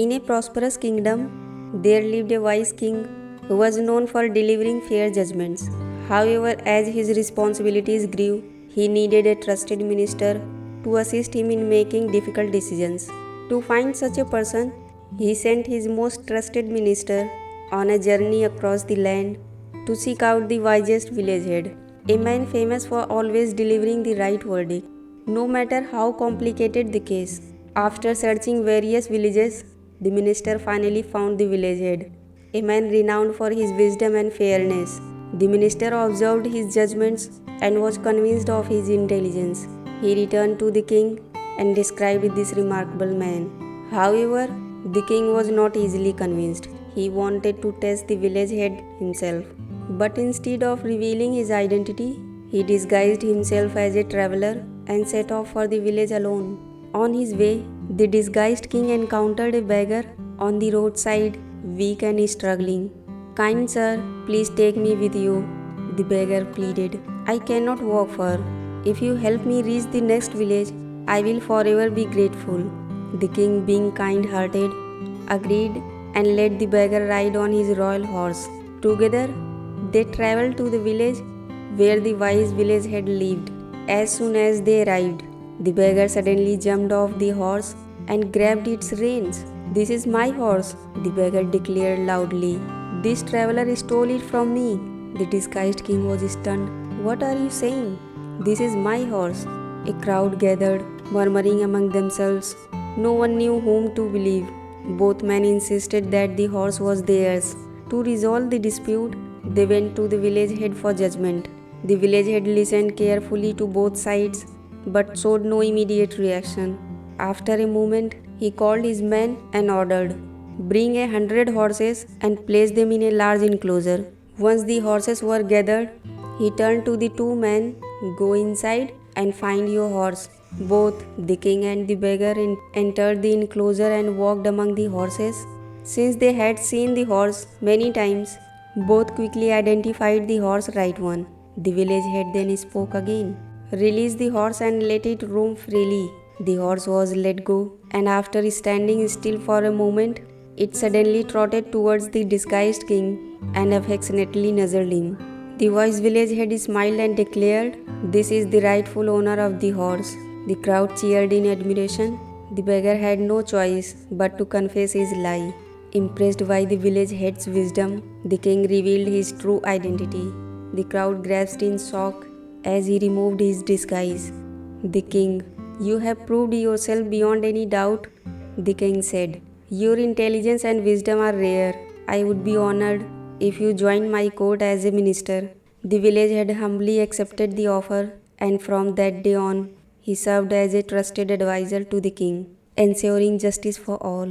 In a prosperous kingdom, there lived a wise king who was known for delivering fair judgments. However, as his responsibilities grew, he needed a trusted minister to assist him in making difficult decisions. To find such a person, he sent his most trusted minister on a journey across the land to seek out the wisest village head, a man famous for always delivering the right verdict, no matter how complicated the case. After searching various villages, the minister finally found the village head, a man renowned for his wisdom and fairness. The minister observed his judgments and was convinced of his intelligence. He returned to the king and described this remarkable man. However, the king was not easily convinced. He wanted to test the village head himself. But instead of revealing his identity, he disguised himself as a traveler and set off for the village alone. On his way, the disguised king encountered a beggar on the roadside, weak and struggling. "Kind sir, please take me with you," the beggar pleaded. "I cannot walk far. If you help me reach the next village, I will forever be grateful." The king, being kind-hearted, agreed and let the beggar ride on his royal horse. Together, they traveled to the village where the wise village head lived. As soon as they arrived, the beggar suddenly jumped off the horse and grabbed its reins. "This is my horse," the beggar declared loudly. "This traveler stole it from me." The disguised king was stunned. "What are you saying?" "This is my horse." A crowd gathered, murmuring among themselves. No one knew whom to believe. Both men insisted that the horse was theirs. To resolve the dispute, they went to the village head for judgment. The village head listened carefully to both sides, but showed no immediate reaction. After a moment, he called his men and ordered, "Bring 100 horses and place them in a large enclosure." Once the horses were gathered, he turned to the two men, "Go inside and find your horse." Both the king and the beggar entered the enclosure and walked among the horses. Since they had seen the horse many times, both quickly identified the horse right one. The village head then spoke again. "Release the horse and let it roam freely." The horse was let go, and after standing still for a moment, it suddenly trotted towards the disguised king and affectionately nuzzled him. The wise village head smiled and declared, "This is the rightful owner of the horse." The crowd cheered in admiration. The beggar had no choice but to confess his lie. Impressed by the village head's wisdom, the king revealed his true identity. The crowd grasped in shock as he removed his disguise. The king, "You have proved yourself beyond any doubt," the king said. "Your intelligence and wisdom are rare. I would be honored if you joined my court as a minister." The village head humbly accepted the offer, and from that day on, he served as a trusted advisor to the king, ensuring justice for all.